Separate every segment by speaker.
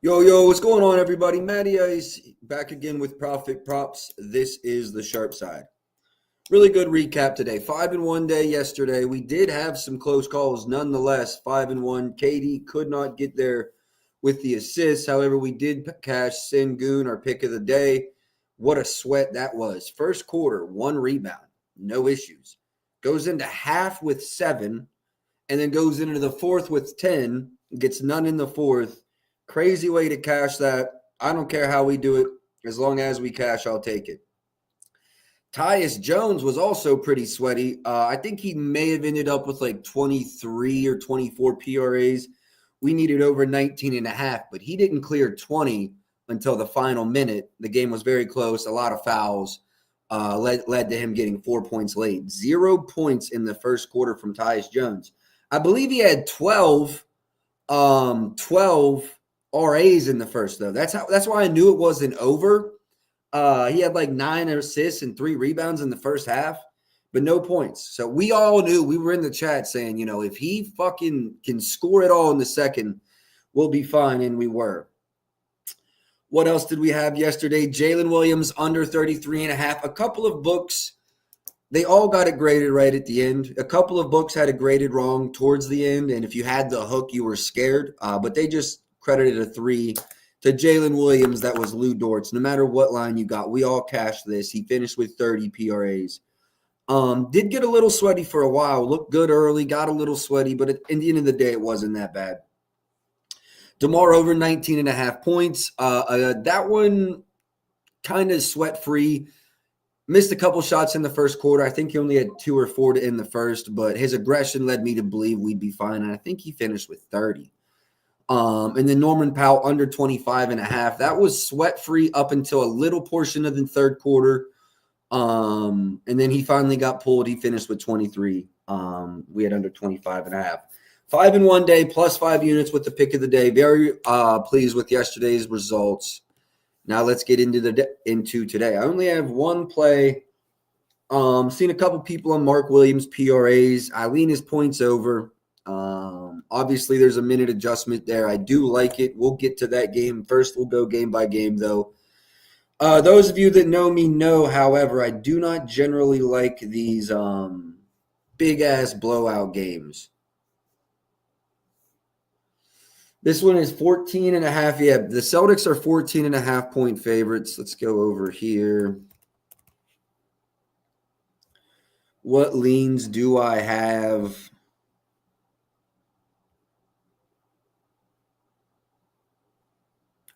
Speaker 1: Yo, what's going on, everybody? Matty Ice back again with Profit Props. This is the sharp side. Really good recap today. 5-1 day yesterday. We did have some close calls nonetheless. 5-1. Katie could not get there with the assist. However, we did cash Sengun, our pick of the day. What a sweat that was. First quarter, 1 rebound. No issues. Goes into half with 7, and then goes into the fourth with 10. Gets none in the fourth. Crazy way to cash that. I don't care how we do it. As long as we cash, I'll take it. Tyus Jones was also pretty sweaty. I think he may have ended up with like 23 or 24 PRAs. We needed over 19 and a half, but he didn't clear 20 until the final minute. The game was very close. A lot of fouls led to him getting 4 points late. 0 points in the first quarter from Tyus Jones. I believe he had 12 RAs in the first, though. That's why I knew it wasn't over. He had like 9 assists and 3 rebounds in the first half, but no points. So we all knew, we were in the chat saying, if he fucking can score it all in the second, we'll be fine, and we were. What else did we have yesterday? Jalen Williams under 33.5. A couple of books, they all got it graded right at the end. A couple of books had it graded wrong towards the end, and if you had the hook, you were scared. But they just credited a 3 to Jalen Williams. That was Lou Dortz. No matter what line you got, we all cashed this. He finished with 30 PRAs. Did get a little sweaty for a while. Looked good early, got a little sweaty, but at the end of the day, it wasn't that bad. DeMar over 19.5 points. That one kind of sweat-free. Missed a couple shots in the first quarter. I think he only had 2 or 4 to end the first, but his aggression led me to believe we'd be fine, and I think he finished with 30. And then Norman Powell under 25.5. That was sweat-free up until a little portion of the third quarter. And then he finally got pulled. He finished with 23. We had under 25.5. 5-1 day, plus 5 units with the pick of the day. Very pleased with yesterday's results. Now let's get into today. I only have one play. Seen a couple people on Mark Williams PRAs. I lean his points over. Obviously, there's a minute adjustment there. I do like it. We'll get to that game. First, we'll go game by game, though. Those of you that know me know, however, I do not generally like these big-ass blowout games. This one is 14.5. Yeah, the Celtics are 14.5 point favorites. Let's go over here. What leans do I have?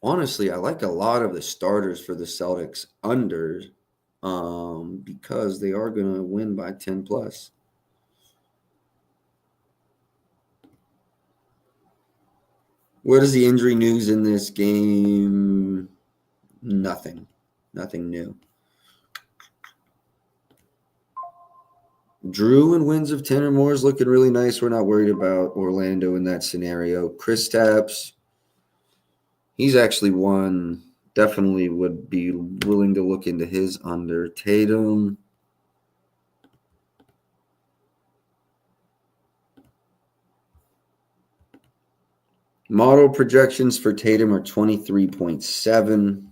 Speaker 1: Honestly, I like a lot of the starters for the Celtics under because they are going to win by 10 plus. What is the injury news in this game? Nothing. Nothing new. Drew and wins of 10 or more is looking really nice. We're not worried about Orlando in that scenario. Kristaps, he's actually one. Definitely would be willing to look into his under. Tatum. Model projections for Tatum are 23.7.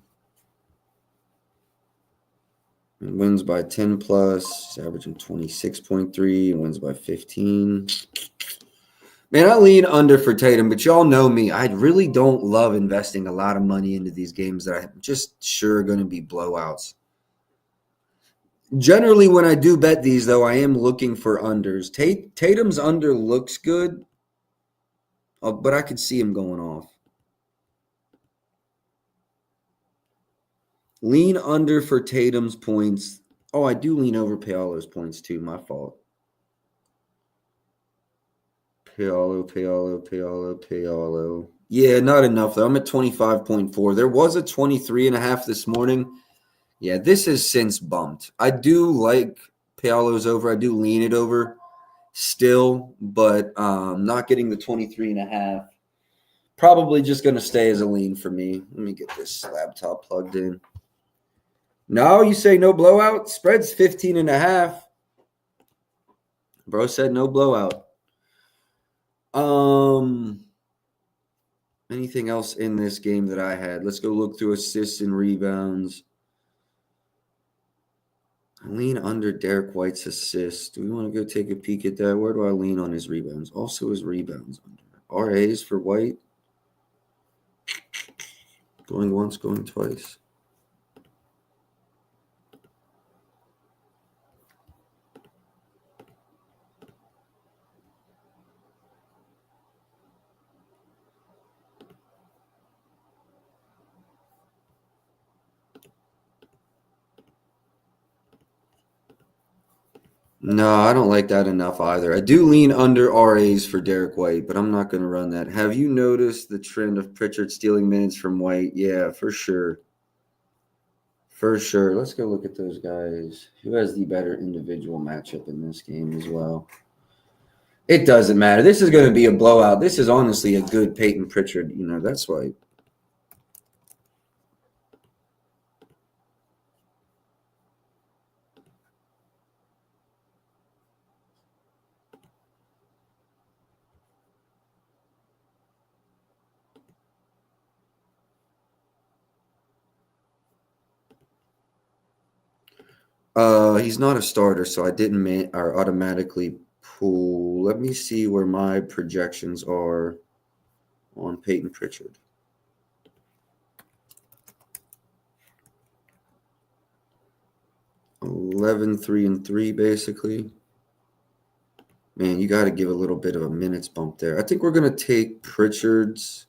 Speaker 1: Wins by 10 plus. He's averaging 26.3 and wins by 15. Man, I lean under for Tatum, but y'all know me. I really don't love investing a lot of money into these games that I'm just sure are going to be blowouts. Generally, when I do bet these, though, I am looking for unders. Tatum's under looks good, but I could see him going off. Lean under for Tatum's points. Oh, I do lean over Paolo's points, too. My fault. Paolo. Yeah, not enough, though. I'm at 25.4. There was a 23.5 this morning. Yeah, this has since bumped. I do like Paolo's over. I do lean it over still, but not getting the 23.5. Probably just going to stay as a lean for me. Let me get this laptop plugged in. No, you say no blowout? Spread's 15.5. Bro said no blowout. Anything else in this game that I had? Let's go look through assists and rebounds. I lean under Derek White's assists. Do we want to go take a peek at that? Where do I lean on his rebounds? Also his rebounds under. RAs for White. Going once, going twice. No, I don't like that enough either. I do lean under RAs for Derek White, but I'm not going to run that. Have you noticed the trend of Pritchard stealing minutes from White? Yeah, for sure. For sure. Let's go look at those guys. Who has the better individual matchup in this game as well? It doesn't matter. This is going to be a blowout. This is honestly a good Peyton Pritchard. That's why. He's not a starter, so I didn't automatically pull. Let me see where my projections are on Peyton Pritchard. 11-3-3 basically. Man, you got to give a little bit of a minutes bump there. I think we're going to take Pritchard's.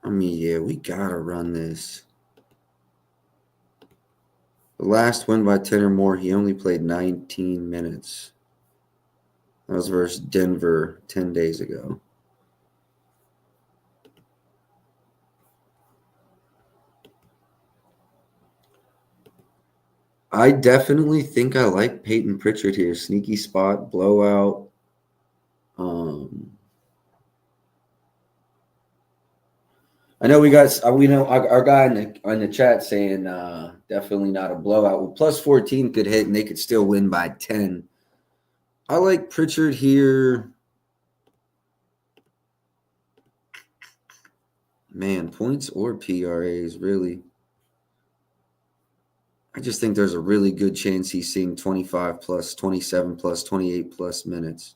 Speaker 1: I mean, yeah, we got to run this. The last win by 10 or more, he only played 19 minutes. That was versus Denver 10 days ago. I definitely think I like Peyton Pritchard here. Sneaky spot, blowout. I know we know our guy in the chat saying definitely not a blowout. Well, plus 14 could hit and they could still win by 10. I like Pritchard here. Man, points or PRAs, really. I just think there's a really good chance he's seeing 25 plus, 27 plus, 28 plus minutes.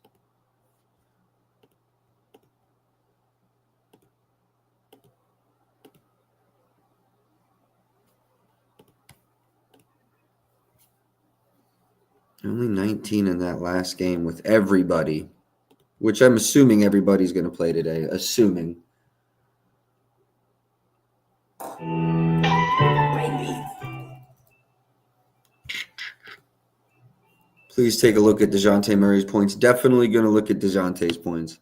Speaker 1: Only 19 in that last game with everybody, which I'm assuming everybody's going to play today. Assuming. Please take a look at DeJounte Murray's points. Definitely going to look at DeJounte's points.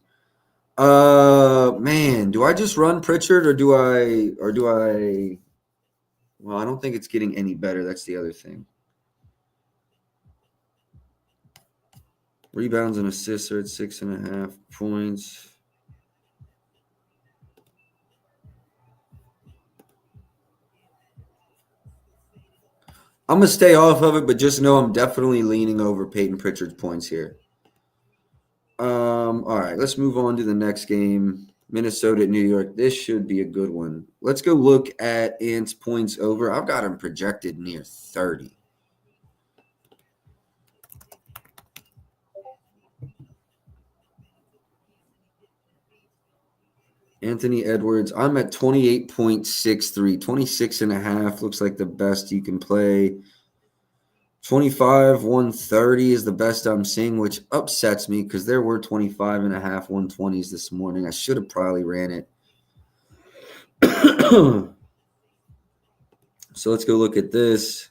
Speaker 1: Man, do I just run Pritchard or do I well, I don't think it's getting any better. That's the other thing. Rebounds and assists are at 6.5 points. I'm going to stay off of it, but just know I'm definitely leaning over Peyton Pritchard's points here. All right, let's move on to the next game. Minnesota at New York. This should be a good one. Let's go look at Ant's points over. I've got him projected near 30. Anthony Edwards, I'm at 28.63. 26.5 looks like the best you can play. 25, 130 is the best I'm seeing, which upsets me because there were 25.5, 120s this morning. I should have probably ran it. So let's go look at this.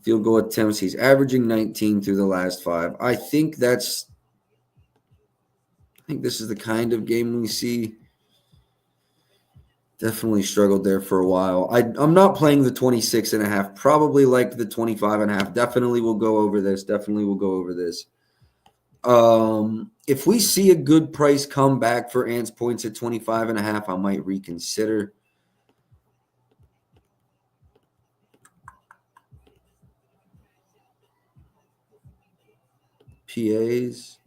Speaker 1: Field goal attempts. He's averaging 19 through the last 5. I think this is the kind of game we see. Definitely struggled there for a while. I'm not playing the 26.5. Probably like the 25.5. Definitely will go over this. If we see a good price come back for Ant's points at 25.5, I might reconsider. EPAs.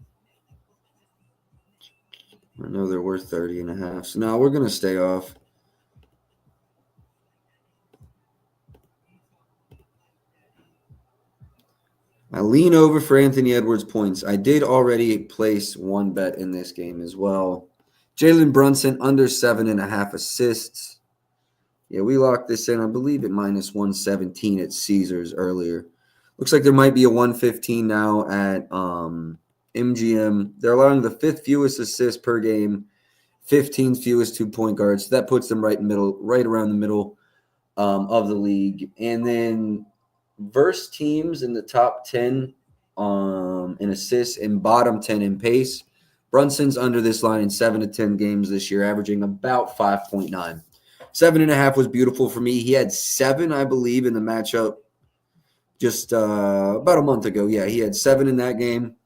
Speaker 1: I know they're worth 30.5. So now we're going to stay off. I lean over for Anthony Edwards points. I did already place one bet in this game as well. Jalen Brunson under 7.5 assists. Yeah, we locked this in, I believe, at minus 117 at Caesars earlier. Looks like there might be a 115 now at MGM. They're allowing the 5th fewest assists per game, 15th fewest 2-point guards. So that puts them right around the middle of the league. And then versus teams in the top 10 in assists and bottom 10 in pace. Brunson's under this line in 7 to 10 games this year, averaging about 5.9. 7.5 was beautiful for me. He had 7, I believe, in the matchup just about a month ago. Yeah, he had 7 in that game.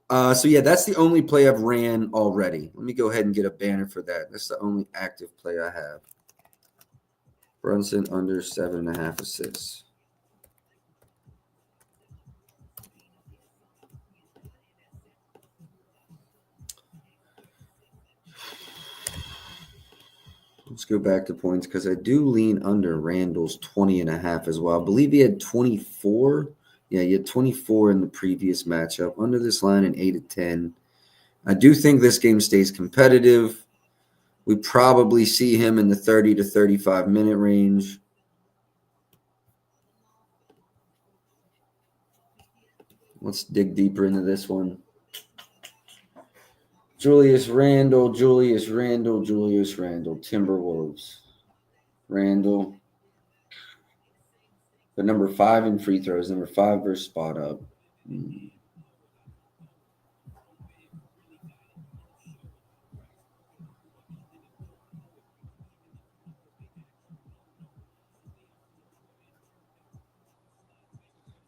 Speaker 1: So, yeah, that's the only play I've ran already. Let me go ahead and get a banner for that. That's the only active play I have. Brunson under 7.5 assists. Let's go back to points because I do lean under Randall's 20.5 as well. I believe he had 24. Yeah, he had 24 in the previous matchup. Under this line in 8 to 10. I do think this game stays competitive. We probably see him in the 30 to 35 minute range. Let's dig deeper into this one. Julius Randle, Timberwolves. Randle. But number 5 in free throws, number 5 versus spot up.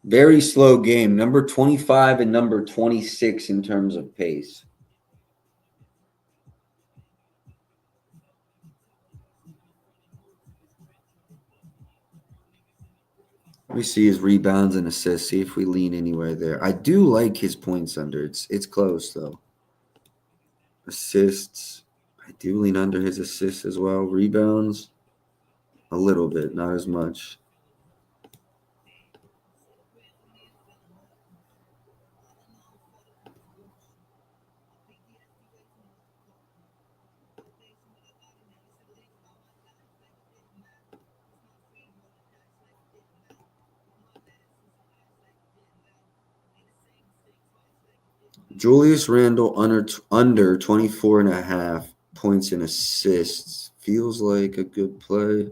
Speaker 1: Very slow game. Number 25 and number 26 in terms of pace. Let me see his rebounds and assists. See if we lean anywhere there. I do like his points under. It's close though. Assists. I do lean under his assists as well. Rebounds. A little bit, not as much. Julius Randle under 24.5 points and assists. Feels like a good play.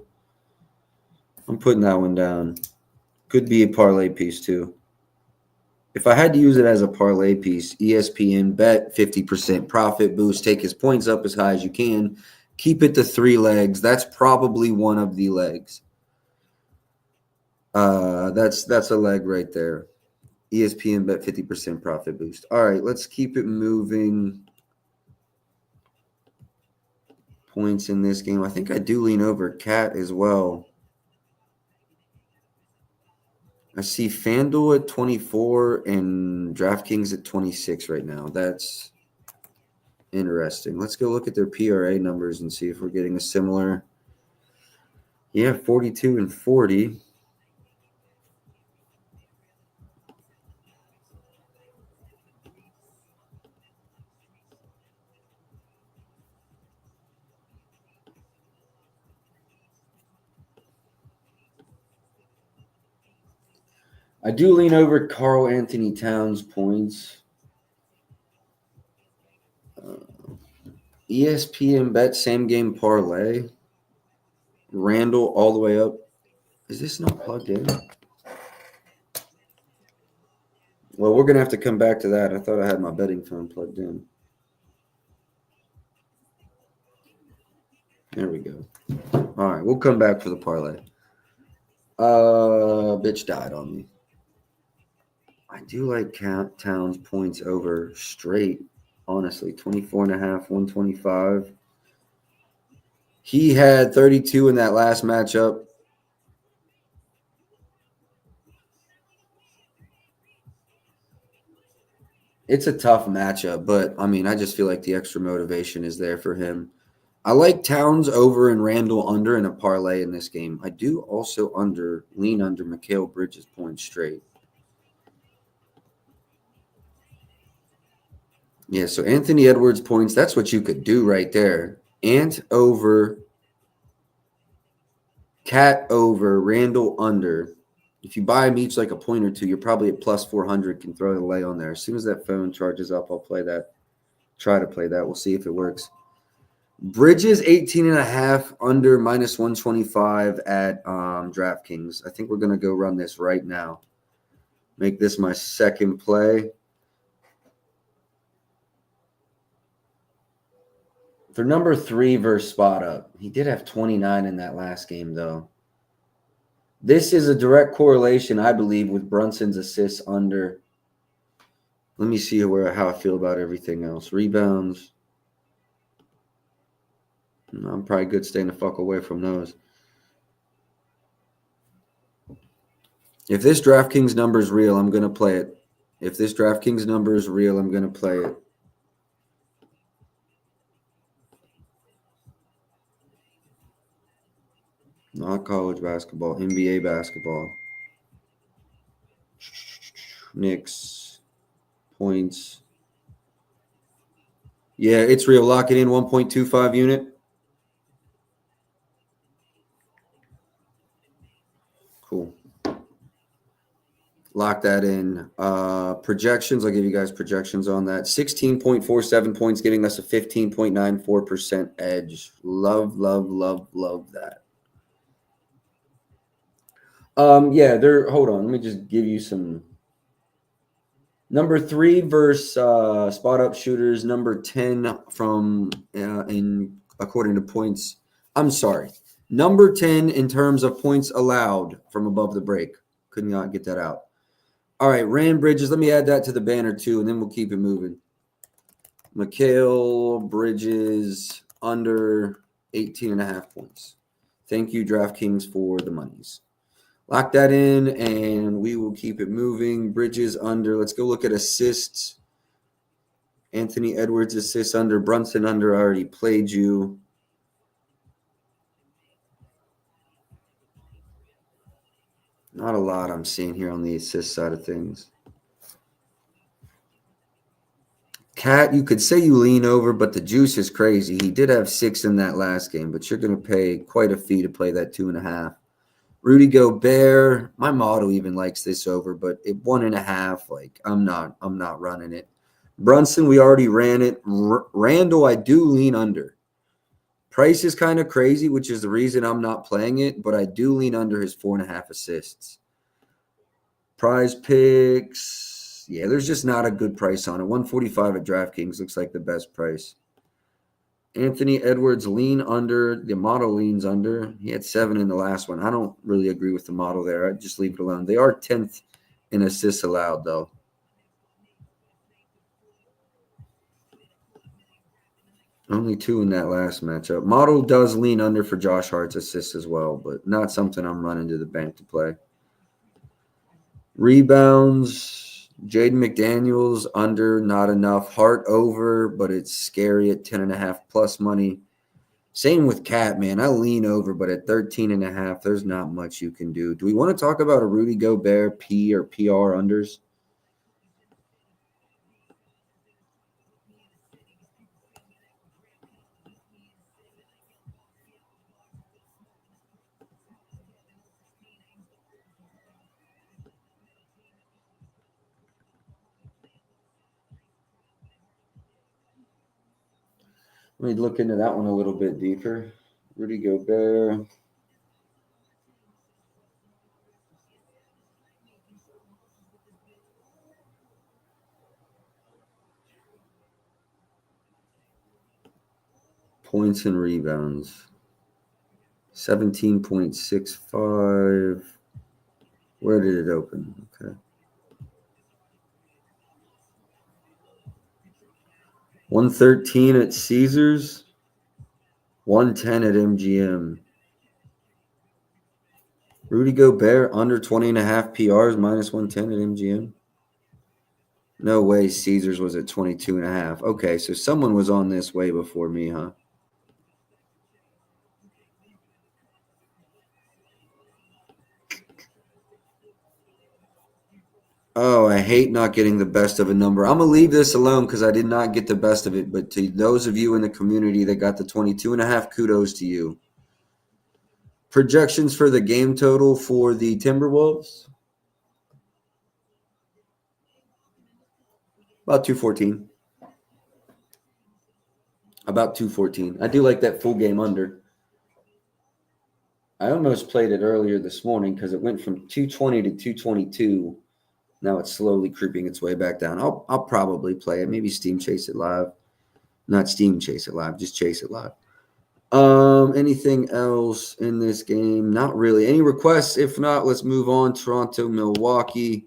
Speaker 1: I'm putting that one down. Could be a parlay piece too. If I had to use it as a parlay piece, ESPN bet 50% profit boost. Take his points up as high as you can. Keep it to 3 legs. That's probably one of the legs. That's a leg right there. ESPN bet 50% profit boost. All right, let's keep it moving. Points in this game. I think I do lean over Cat as well. I see FanDuel at 24 and DraftKings at 26 right now. That's interesting. Let's go look at their PRA numbers and see if we're getting a similar. Yeah, 42 and 40. I do lean over Karl Anthony Towns points. ESPN bet same game parlay. Randall all the way up. Is this not plugged in? Well, we're going to have to come back to that. I thought I had my betting phone plugged in. There we go. All right, we'll come back for the parlay. Bitch died on me. I do like Towns points over straight, honestly. 24.5, 125. He had 32 in that last matchup. It's a tough matchup, but I mean, I just feel like the extra motivation is there for him. I like Towns over and Randall under in a parlay in this game. I do also lean under Mikal Bridges points straight. Yeah, so Anthony Edwards points, that's what you could do right there. Ant over, Cat over, Randall under. If you buy them each like a point or two, you're probably at plus 400, can throw the lay on there. As soon as that phone charges up, I'll play that. Try to play that. We'll see if it works. Bridges 18.5 under minus 125 at DraftKings. I think we're going to go run this right now. Make this my second play. For number 3 versus spot up, he did have 29 in that last game, though. This is a direct correlation, I believe, with Brunson's assists under. Let me see how I feel about everything else. Rebounds. I'm probably good staying the fuck away from those. If this DraftKings number is real, I'm going to play it. If this DraftKings number is real, I'm going to play it. Not college basketball, NBA basketball. Knicks, points. Yeah, it's real. Lock it in, 1.25 unit. Cool. Lock that in. Projections, I'll give you guys projections on that. 16.47 points, giving us a 15.94% edge. Love, love, love, love that. Hold on. Let me just give you some. Number 3 versus spot up shooters. Number 10 from according to points. I'm sorry. Number 10 in terms of points allowed from above the break. Could not get that out. All right, Rand Bridges. Let me add that to the banner too, and then we'll keep it moving. Mikal Bridges under 18.5 points. Thank you, DraftKings, for the monies. Lock that in, and we will keep it moving. Bridges under. Let's go look at assists. Anthony Edwards assists under. Brunson under. I already played you. Not a lot I'm seeing here on the assist side of things. Cat, you could say you lean over, but the juice is crazy. He did have 6 in that last game, but you're going to pay quite a fee to play that 2.5. Rudy Gobert, my model even likes this over, but at 1.5, like I'm not running it. Brunson, we already ran it. Randall, I do lean under. Price is kind of crazy, which is the reason I'm not playing it, but I do lean under his 4.5 assists. Prize picks, yeah, there's just not a good price on it. 145 at DraftKings looks like the best price. Anthony Edwards lean under. The model leans under. He had 7 in the last one. I don't really agree with the model there. I'd just leave it alone. They are 10th in assists allowed, though. Only 2 in that last matchup. Model does lean under for Josh Hart's assists as well, but not something I'm running to the bank to play. Rebounds, Jaden McDaniels under, not enough. Hart over, but it's scary at 10.5 plus money. Same with Cat, man. I lean over, but at 13.5, there's not much you can do. Do we want to talk about a Rudy Gobert P or PR unders? Let me look into that one a little bit deeper. Rudy Gobert. Points and rebounds. 17.65. Where did it open? Okay. 113 at Caesars. 110 at MGM. Rudy Gobert under 20.5 PRs minus 110 at MGM. No way Caesars was at 22.5. Okay, so someone was on this way before me, huh? Oh, I hate not getting the best of a number. I'm going to leave this alone because I did not get the best of it. But to those of you in the community that got the 22.5, kudos to you. Projections for the game total for the Timberwolves? About 214. About 214. I do like that full game under. I almost played it earlier this morning because it went from 220 to 222. Now it's slowly creeping its way back down. I'll probably play it. Maybe Steam Chase It Live. Not Steam Chase It Live, just Chase It Live. Anything else in this game? Not really. Any requests? If not, let's move on. Toronto, Milwaukee.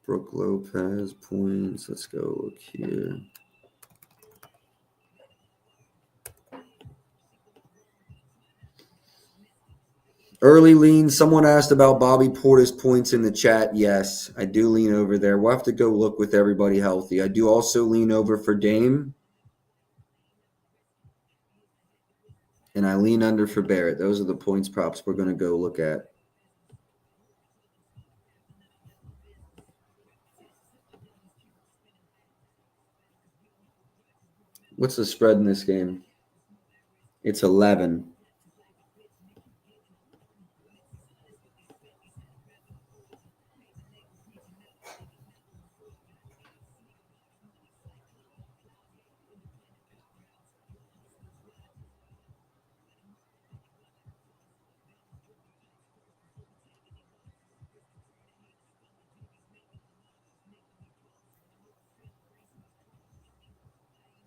Speaker 1: Brooke Lopez points. Let's go look here. Early lean. Someone asked about Bobby Portis points in the chat. Yes, I do lean over there. We'll have to go look with everybody healthy. I do also lean over for Dame. And I lean under for Barrett. Those are the points props we're going to go look at. What's the spread in this game? It's 11.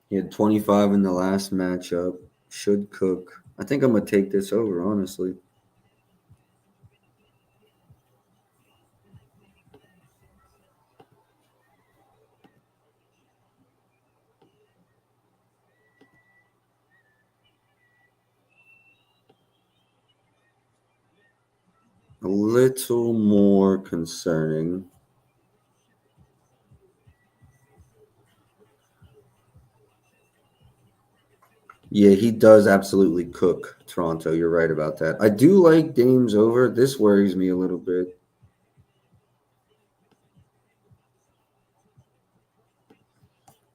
Speaker 1: He had 25 in the last matchup. Should cook. I think I'm going to take this over, honestly. A little more concerning. Yeah, he does absolutely cook Toronto. You're right about that. I do like Dame's over. This worries me a little bit.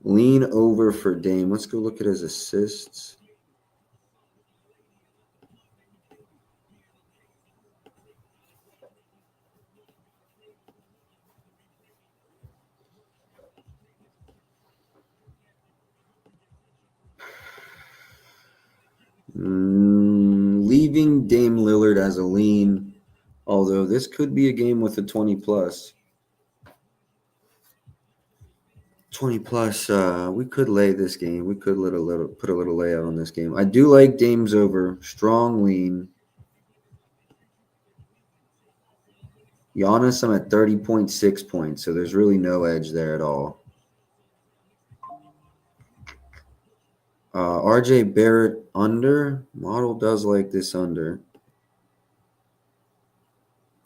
Speaker 1: Lean over for Dame. Let's go look at his assists. Leaving Dame Lillard as a lean, although this could be a game with a 20 plus. 20 plus, we could lay this game. We could put a little layout on this game. I do like Dame's over. Strong lean. Giannis, I'm at 30.6 points, so there's really no edge there at all. RJ Barrett under. Model does like this under.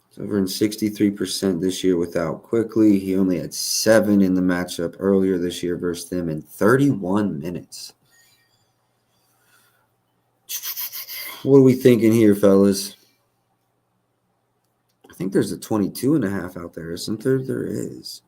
Speaker 1: It's over in 63% this year without Quickly. He only had 7 in the matchup earlier this year versus them in 31 minutes. What are we thinking here, fellas? I think there's a 22.5 out there, isn't there? There is.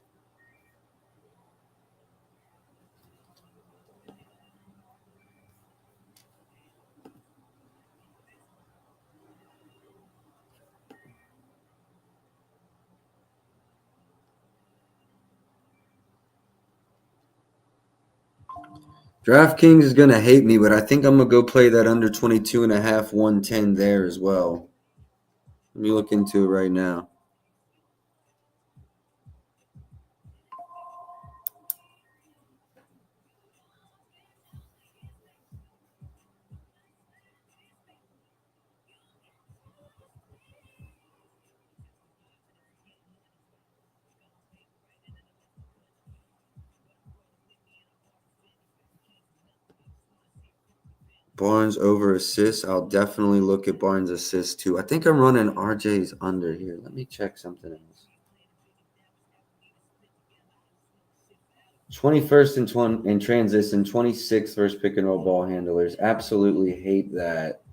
Speaker 1: DraftKings is going to hate me, but I think I'm going to go play that under 22.5, 110 there as well. Let me look into it right now. Barnes over assists. I'll definitely look at Barnes assists too. I think I'm running RJ's under here. Let me check something else. 21st in transition, 26th versus pick and roll ball handlers. Absolutely hate that.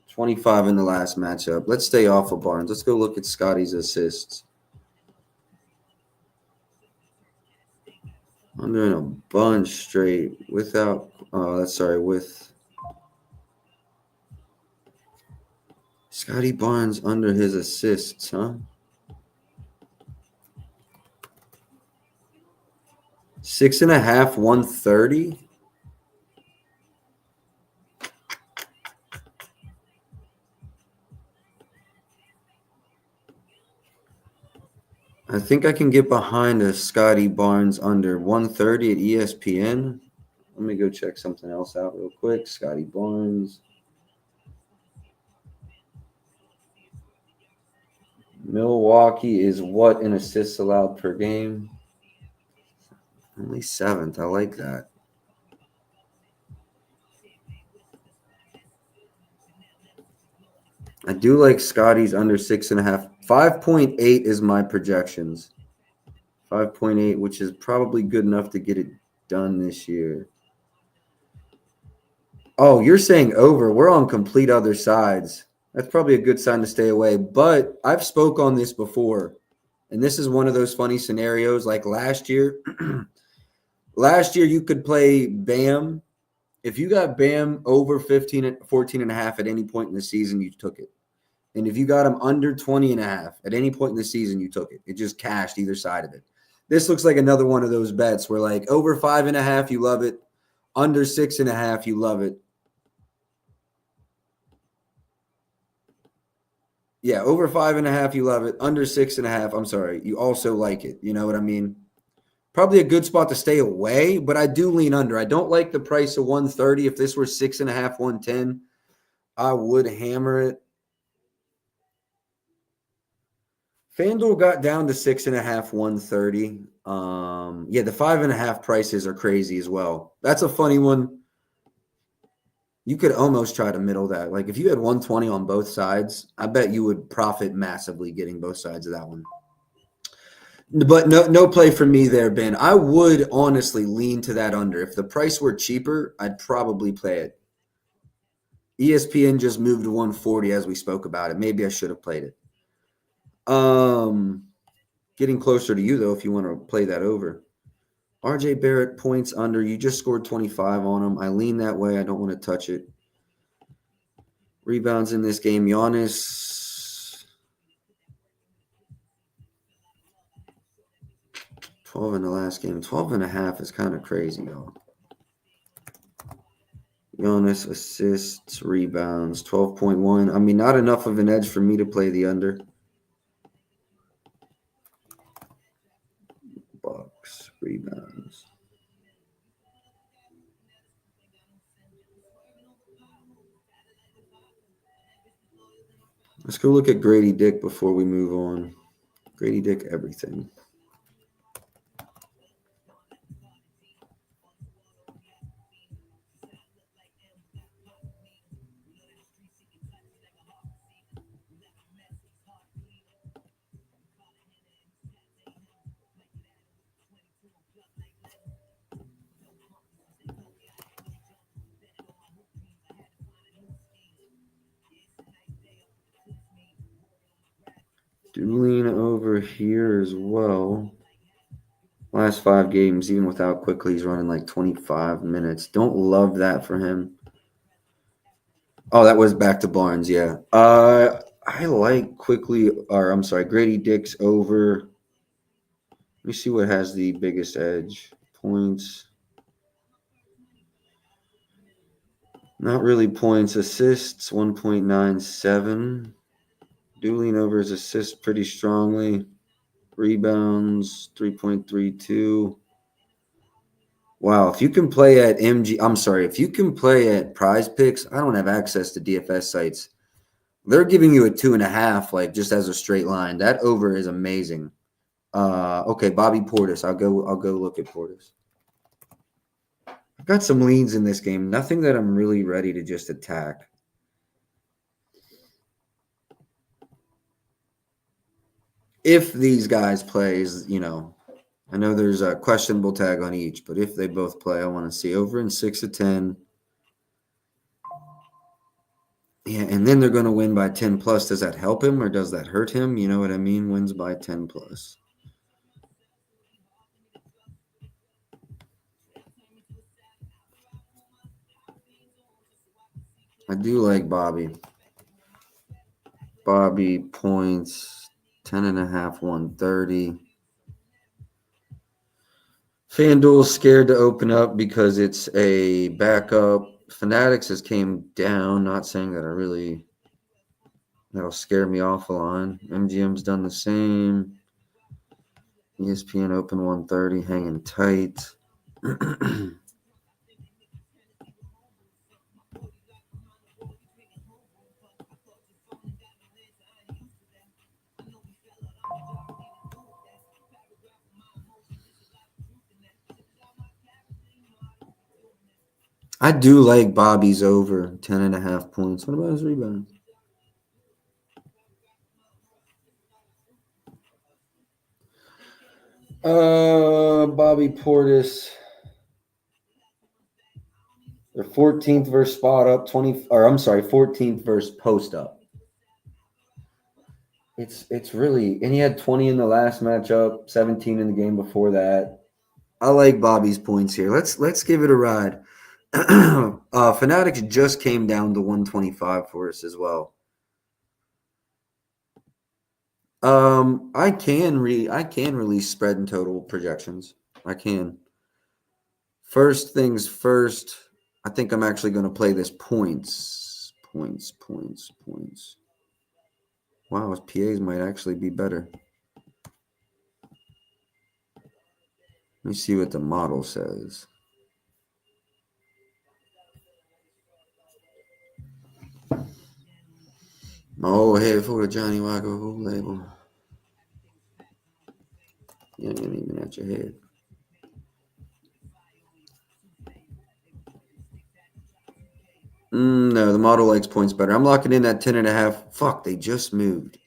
Speaker 1: 25 in the last matchup. Let's stay off of Barnes. Let's go look at Scotty's assists. I'm doing a bunch straight without with Scotty Barnes under his assists, huh? 6.5, 130. I think I can get behind a Scotty Barnes under 130 at ESPN. Let me go check something else out real quick. Scotty Barnes. Milwaukee is what in assists allowed per game? Only 7th. I like that. I do like Scotty's under 6.5. 5.8 is my projections. 5.8, which is probably good enough to get it done this year. Oh, you're saying over. We're on complete other sides. That's probably a good sign to stay away. But I've spoke on this before, and this is one of those funny scenarios. Like last year, you could play Bam. If you got Bam over 14 and a half at any point in the season, you took it. And if you got him under 20 and a half at any point in the season, you took it. It just cashed either side of it. This looks like another one of those bets where like over 5.5, you love it. Under 6.5, you love it. Yeah, over 5.5, you love it. Under 6.5, I'm sorry, you also like it. You know what I mean? Probably a good spot to stay away, but I do lean under. I don't like the price of 130. If this were 6.5, 110, I would hammer it. FanDuel got down to 6.5, 130. Yeah, the 5.5 prices are crazy as well. That's a funny one. You could almost try to middle that. Like if you had 120 on both sides, I bet you would profit massively getting both sides of that one. But no play for me there, Ben. I would honestly lean to that under. If the price were cheaper, I'd probably play it. ESPN just moved to 140 as we spoke about it. Maybe I should have played it. Getting closer to you, though, if you want to play that over. RJ Barrett points under. You just scored 25 on him. I lean that way. I don't want to touch it. Rebounds in this game. Giannis, 12 in the last game. 12.5 is kind of crazy, though. Giannis assists, rebounds, 12.1. I mean, not enough of an edge for me to play the under. Bucks, rebounds. Let's go look at Grady Dick before we move on. Grady Dick, everything. Doolin over here as well. Last 5 games, even without Quickly, he's running like 25 minutes. Don't love that for him. Oh, that was back to Barnes, yeah. I like Grady Dick's over. Let me see what has the biggest edge. Points. Not really points. Assists, 1.97. Doolin over his assists pretty strongly. Rebounds, 3.32. Wow, if you can play at if you can play at Prize Picks, I don't have access to DFS sites. They're giving you a 2.5, like just as a straight line. That over is amazing. Okay, Bobby Portis. I'll go look at Portis. I've got some leans in this game. Nothing that I'm really ready to just attack. If these guys plays, I know there's a questionable tag on each, but if they both play, I want to see over in 6 of 10. Yeah, and then they're going to win by 10 plus. Does that help him or does that hurt him? You know what I mean? Wins by 10 plus. I do like Bobby. Bobby points 10.5, 130. FanDuel's scared to open up because it's a backup. Fanatics has came down. Not saying that that'll scare me off a lot. MGM's done the same. ESPN open 130, hanging tight. I do like Bobby's over 10.5 points. What about his rebound? Bobby Portis. They're 14th versus spot up, 14th versus post up. It's really, and he had 20 in the last matchup, 17 in the game before that. I like Bobby's points here. Let's give it a ride. Fanatics just came down to 125 for us as well. I can release spread and total projections. I can. First things first, I think I'm actually going to play this points. Wow, his PAs might actually be better. Let me see what the model says. Oh, head for the Johnny Walker whole label. You ain't even at your head. No, the model likes points better. I'm locking in that 10.5. Fuck, they just moved.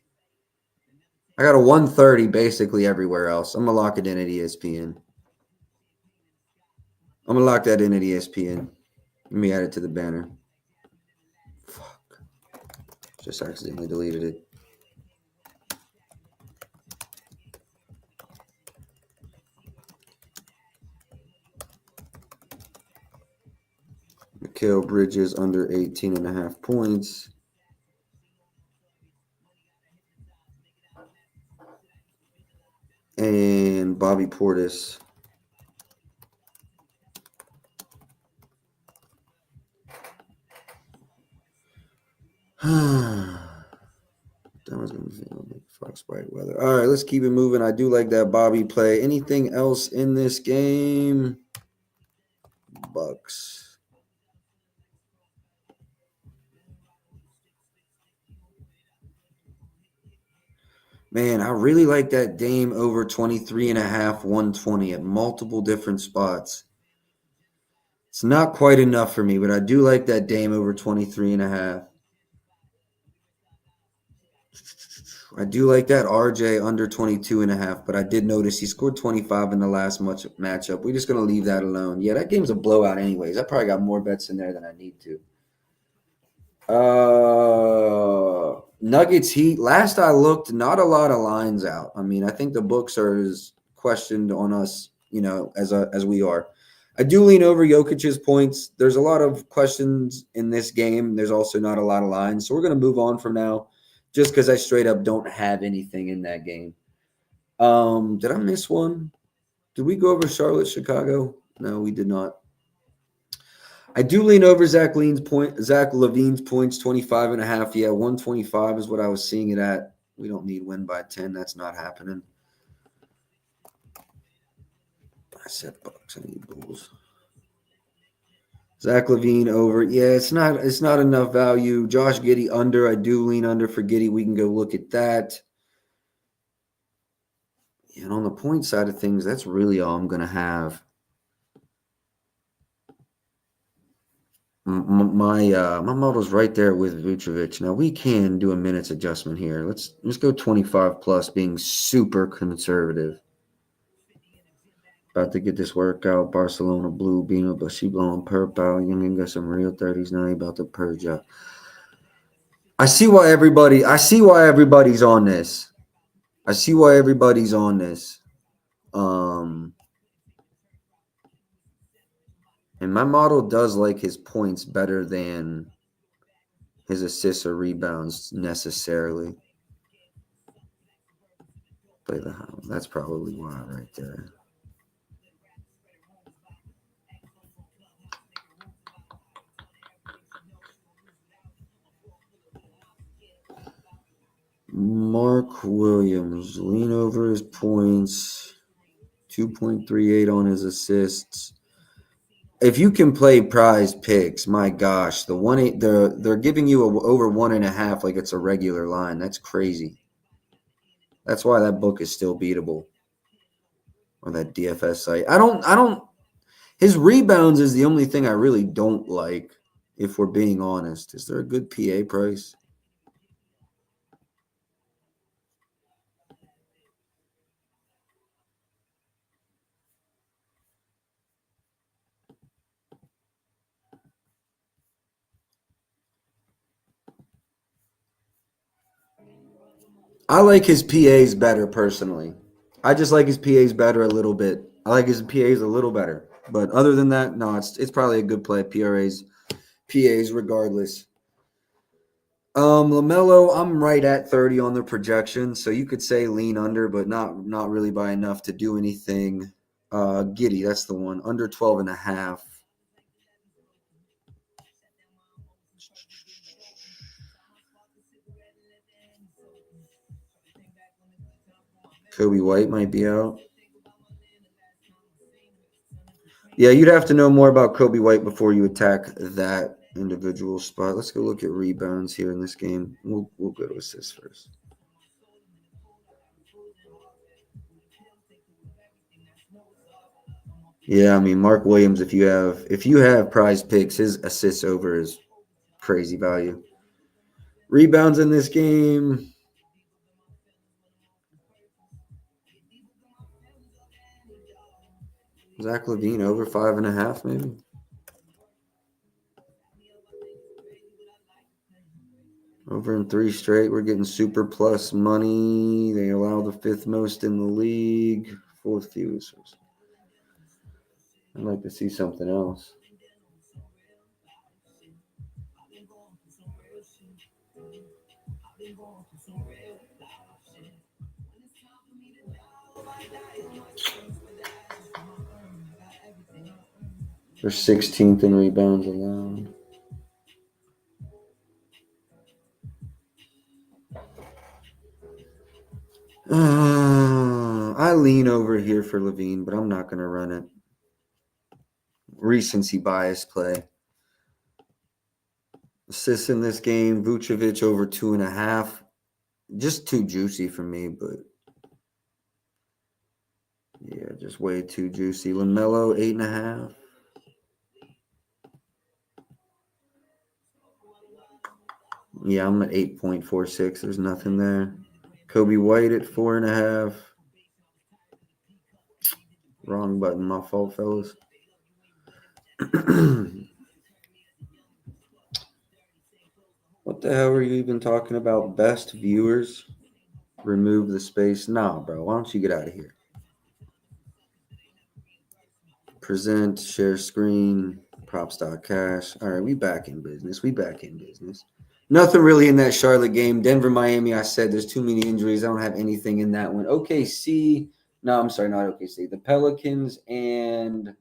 Speaker 1: I got a 130 basically everywhere else. I'm gonna lock it in at ESPN. I'm gonna lock that in at ESPN. Let me add it to the banner. Fuck. Just accidentally deleted it. Mikal Bridges under 18.5 points. And Bobby Portis. That was gonna feel like Fox Bright weather. All right, let's keep it moving. I do like that Bobby play. Anything else in this game? Bucks. Man, I really like that Dame over 23.5, 120 at multiple different spots. It's not quite enough for me, but I do like that Dame over 23.5. I do like that RJ under 22.5, but I did notice he scored 25 in the last matchup. We're just going to leave that alone. Yeah, that game's a blowout anyways. I probably got more bets in there than I need to. Nuggets Heat. Last I looked, not a lot of lines out. I mean, I think the books are as questioned on us, as we are. I do lean over Jokic's points. There's a lot of questions in this game. There's also not a lot of lines. So we're going to move on from now just because I straight up don't have anything in that game. Did I miss one? Did we go over Charlotte, Chicago? No, we did not. I do lean over Zach Levine's points, 25.5. Yeah, 125 is what I was seeing it at. We don't need win by 10. That's not happening. I said Bucks. I need Bulls. Zach Levine over. Yeah, it's not enough value. Josh Giddey under. I do lean under for Giddey. We can go look at that. And on the point side of things, that's really all I'm going to have. My model's right there with Vucevic. Now we can do a minutes adjustment here. Let's go 25 plus, being super conservative. About to get this workout. Barcelona blue beam, but she blowing purple. Youngin got some real 30s now. He about to purge out. I see why everybody's on this. I see why everybody's on this. And my model does like his points better than his assists or rebounds necessarily. Play the hound. That's probably why right there. Mark Williams, lean over his points, 2.38 on his assists. If you can play prize picks, my gosh, they're giving you over 1.5 like it's a regular line. That's crazy. That's why that book is still beatable on that DFS site. I don't. His rebounds is the only thing I really don't like. If we're being honest, is there a good PA price? I like his PAs better personally. I just like his PAs better a little bit. I like his PAs a little better. But other than that, no, it's probably a good play. PAs regardless. LaMelo, I'm right at 30 on the projection, so you could say lean under, but not really by enough to do anything. Giddy, that's the one. Under 12 and a half. Kobe White might be out. Yeah, you'd have to know more about Kobe White before you attack that individual spot. Let's go look at rebounds here in this game. We'll go to assists first. Yeah, I mean Mark Williams. If you have prize picks, his assists over is crazy value. Rebounds in this game. Zach Levine over 5.5, maybe. Over in 3 straight, we're getting super plus money. They allow the 5th most in the league, 4th fewest. I'd like to see something else. They're 16th in rebounds allowed. I lean over here for Levine, but I'm not going to run it. Recency bias play. Assists in this game, Vucevic over 2.5. Just too juicy for me, but yeah, just way too juicy. LaMelo 8.5. Yeah, I'm at 8.46. There's nothing there. Kobe White at 4.5. Wrong button. My fault, fellas. What the hell are you even talking about? Best viewers? Remove the space. Nah, bro. Why don't you get out of here? Present, share screen, props.cash. All right, we back in business. Nothing really in that Charlotte game. Denver, Miami, I said there's too many injuries. I don't have anything in that one. OKC. No, I'm sorry, not OKC. The Pelicans and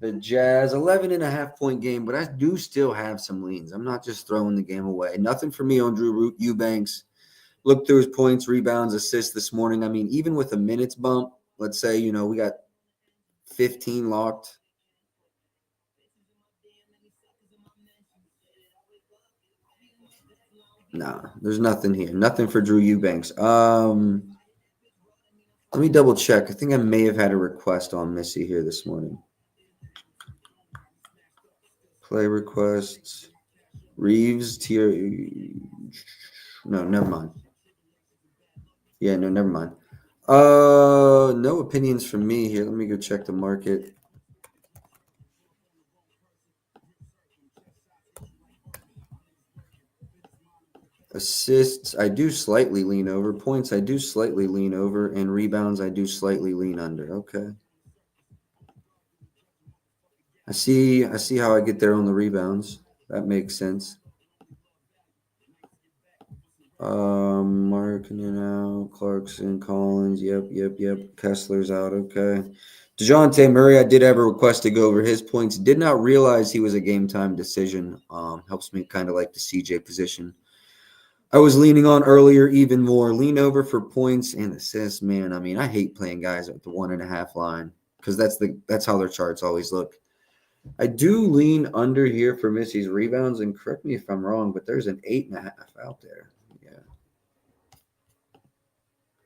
Speaker 1: the Jazz, 11.5 point game, but I do still have some leans. I'm not just throwing the game away. Nothing for me on Drew Eubanks. Looked through his points, rebounds, assists this morning. I mean, even with a minutes bump, let's say, we got 15 locked. Nah, there's nothing here. Nothing for Drew Eubanks. Let me double check. I think I may have had a request on Missy here this morning. Play requests. Reeves, tier. No, never mind. Yeah, no, never mind. No opinions from me here. Let me go check the market. Assists, I do slightly lean over. Points, I do slightly lean over. And rebounds, I do slightly lean under. Okay. I see how I get there on the rebounds. That makes sense. Marketing out, Clarkson, Collins. Yep. Kessler's out. Okay. DeJounte Murray, I did have a request to go over his points. Did not realize he was a game time decision. Helps me kind of like the CJ position. I was leaning on earlier even more. Lean over for points and assists. Man, I mean, I hate playing guys at the 1.5 line because that's how their charts always look. I do lean under here for Missy's rebounds, and correct me if I'm wrong, but there's an 8.5 out there. Yeah.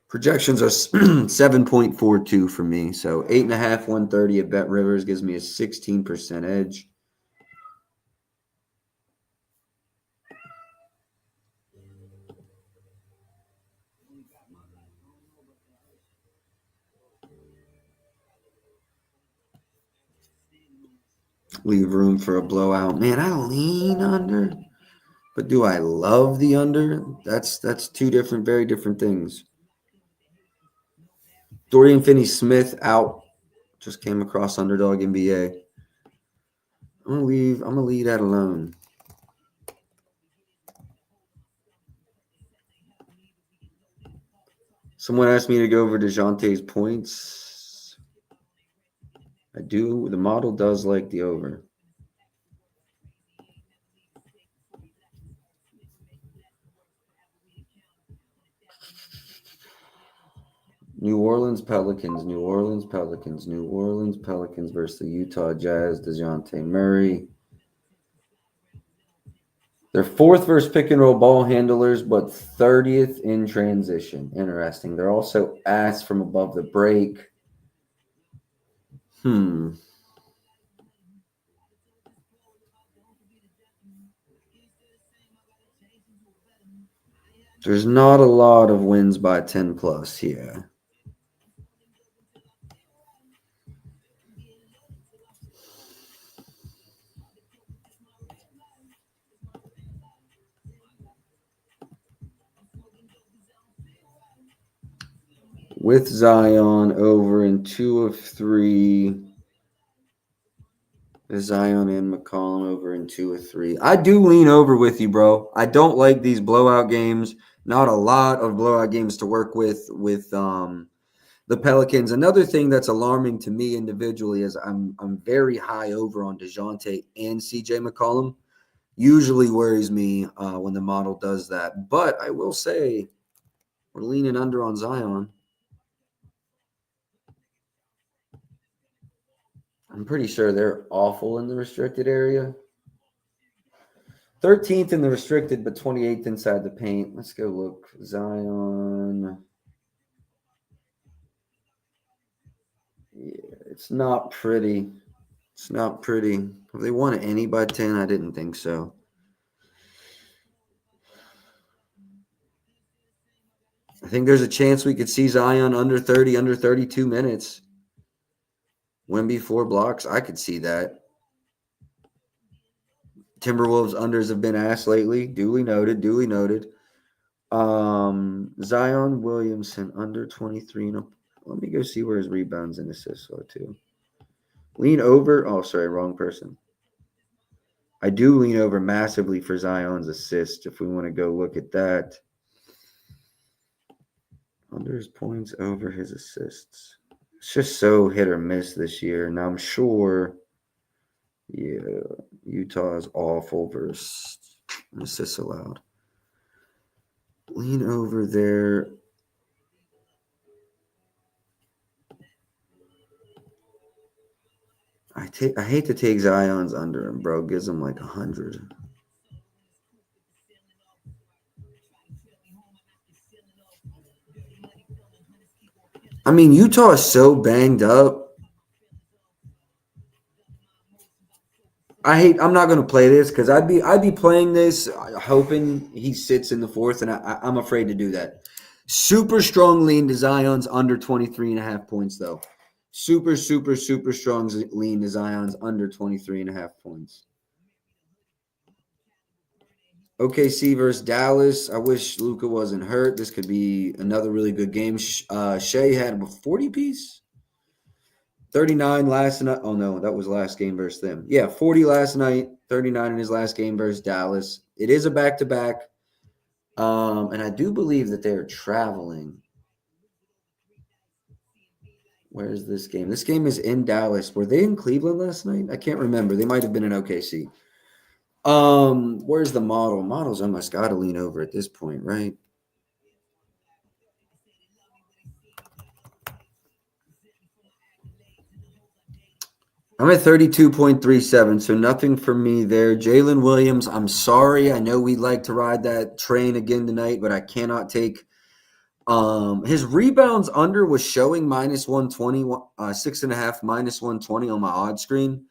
Speaker 1: Projections are 7.42 for me. So 8.5, 130 at Bet Rivers gives me a 16% edge. Leave room for a blowout. Man, I lean under. But do I love the under? That's two different, very different things. Dorian Finney-Smith out. Just came across Underdog NBA. I'm gonna leave that alone. Someone asked me to go over DeJounte's points. I do. The model does like the over. New Orleans Pelicans versus the Utah Jazz, DeJounte Murray. They're 4th versus pick and roll ball handlers, but 30th in transition. Interesting. They're also ass from above the break. There's not a lot of wins by 10 plus here. With Zion over in 2 of 3. Zion and McCollum over in 2 of 3. I do lean over with you, bro. I don't like these blowout games. Not a lot of blowout games to work with the Pelicans. Another thing that's alarming to me individually is I'm very high over on DeJounte and CJ McCollum. Usually worries me when the model does that. But I will say we're leaning under on Zion. I'm pretty sure they're awful in the restricted area. 13th in the restricted, but 28th inside the paint. Let's go look. Zion. Yeah, it's not pretty. It's not pretty. Have they won any by 10? I didn't think so. I think there's a chance we could see Zion under 30, under 32 minutes. Wemby 4 blocks. I could see that. Timberwolves unders have been ass lately. Duly noted. Zion Williamson under 23. Let me go see where his rebounds and assists are too. Lean over. Oh, sorry, wrong person. I do lean over massively for Zion's assist if we want to go look at that. Under his points, over his assists. It's just so hit or miss this year. Now I'm sure, yeah, Utah is awful versus assists allowed. Lean over there. I hate to take Zion's under him, bro. Gives him like 100. I mean, Utah is so banged up. I'm not going to play this because I'd be playing this hoping he sits in the fourth, and I'm afraid to do that. Super strong lean to Zion's under 23.5 points, though. Super, super, super strong lean to Zion's under 23.5 points. OKC versus Dallas. I wish Luka wasn't hurt. This could be another really good game. Shea had a 40 piece. 39 last night. Oh no, that was last game versus them. Yeah, 40 last night, 39 in his last game versus Dallas. It is a back-to-back. And I do believe that they're traveling. Where's this game? This game is in Dallas. Were they in Cleveland last night? I can't remember. They might have been in OKC. Where's the model? Model's almost got to lean over at this point, right? I'm at 32.37, so nothing for me there. Jalen Williams, I'm sorry. I know we'd like to ride that train again tonight, but I cannot take his rebounds under was showing minus 120, 6.5 minus 120 on my odd screen.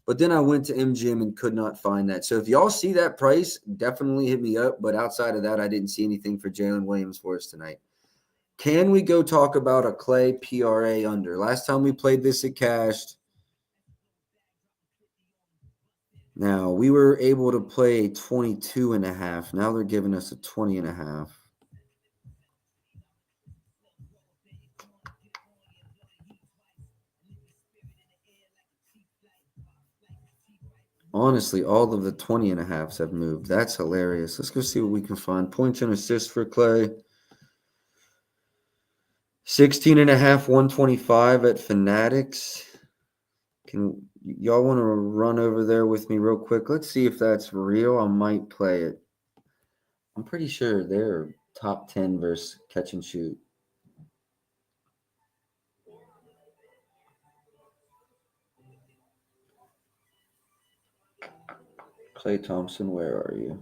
Speaker 1: But then I went to MGM and could not find that. So if y'all see that price, definitely hit me up. But outside of that, I didn't see anything for Jalen Williams for us tonight. Can we go talk about a Clay PRA under? Last time we played this, it cashed. Now, we were able to play 22.5. Now they're giving us a 20.5. Honestly, all of the 20.5s have moved. That's hilarious. Let's go see what we can find. Points and assists for Clay. 16.5, 125 at Fanatics. Can y'all want to run over there with me real quick? Let's see if that's real. I might play it. I'm pretty sure they're top 10 versus catch and shoot. Clay Thompson, where are you?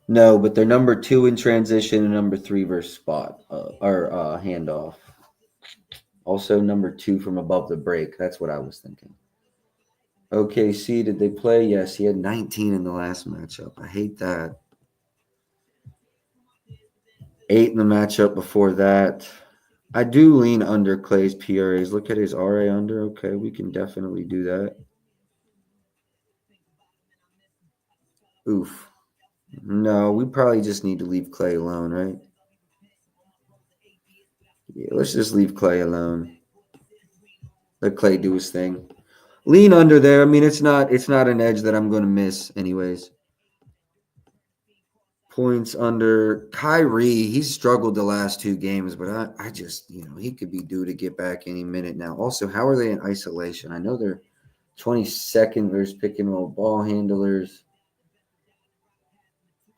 Speaker 1: No, but they're number 2 in transition and number 3 versus spot or handoff. Also number 2 from above the break. That's what I was thinking. OKC, did they play? Yes, he had 19 in the last matchup. I hate that. 8 in the matchup before that. I do lean under Clay's PRAs. Look at his RA under. Okay, we can definitely do that. Oof. No, we probably just need to leave Clay alone, right? Yeah, let's just leave Clay alone. Let Clay do his thing. Lean under there. I mean, it's not an edge that I'm going to miss anyways. Points under Kyrie. He's struggled the last 2 games, but I just, he could be due to get back any minute now. Also, how are they in isolation? I know they're 22nd versus pick and roll ball handlers.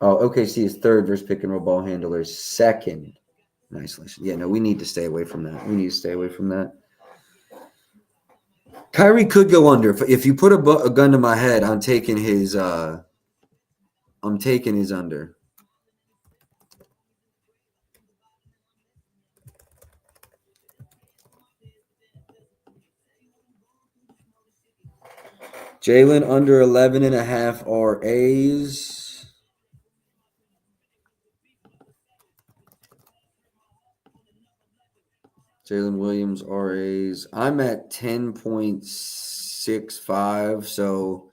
Speaker 1: Oh, OKC is 3rd versus pick and roll ball handlers, 2nd in isolation. Yeah, no, we need to stay away from that. We need to stay away from that. Kyrie could go under. If you put a gun to my head, I'm taking his under. Jalen under 11.5 RAs. Jalen Williams RAs. I'm at 10.65. So,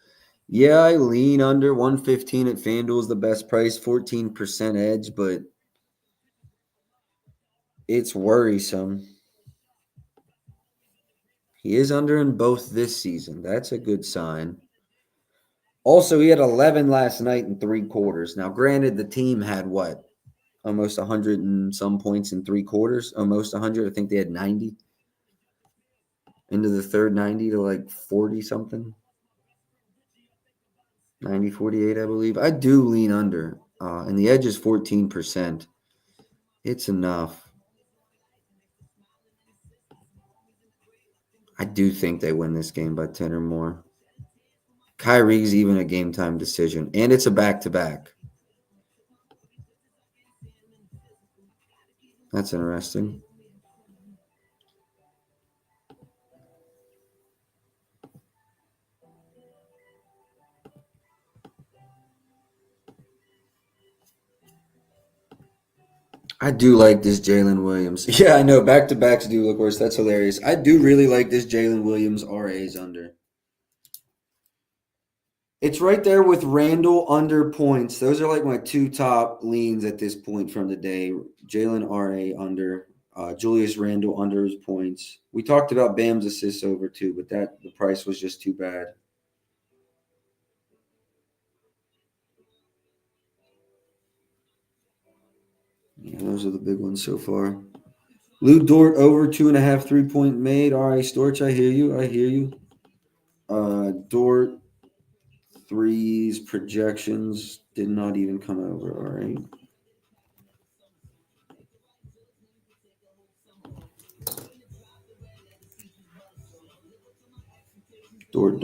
Speaker 1: yeah, I lean under 115 at FanDuel is the best price, 14% edge, but it's worrisome. He is under in both this season. That's a good sign. Also, he had 11 last night in 3 quarters. Now, granted, the team had what? Almost 100 and some points in 3 quarters. Almost 100. I think they had 90. Into the third, 90 to like 40 something. 90, 48, I believe. I do lean under. And the edge is 14%. It's enough. I do think they win this game by 10 or more. Kyrie's even a game time decision. And it's a back-to-back. That's interesting. I do like this Jalen Williams. Yeah, I know. Back to backs do look worse. That's hilarious. I do really like this Jalen Williams RA's under. It's right there with Randall under points. Those are like my two top leans at this point from the day. Jalen RA under, Julius Randall under his points. We talked about Bam's assists over too, but that the price was just too bad. Yeah, those are the big ones so far. Lou Dort over 2.5 3-point made. All right, Storch, I hear you. I hear you. Dort threes projections did not even come over. All right. Dort.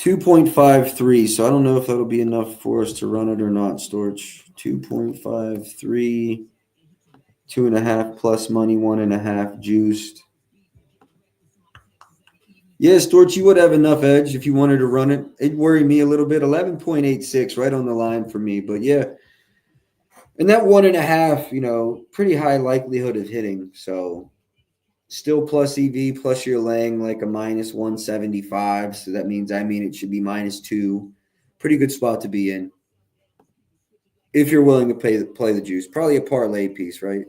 Speaker 1: 2.53. So I don't know if that'll be enough for us to run it or not, Storch. 2.53, 2.5 plus money, 1.5 juiced. Yeah, Storch, you would have enough edge if you wanted to run it. It'd worry me a little bit. 11.86, right on the line for me. But yeah, and that 1.5, pretty high likelihood of hitting. So still plus EV, plus you're laying like a minus 175. So that means, it should be -2. Pretty good spot to be in if you're willing to play the juice. Probably a parlay piece, right?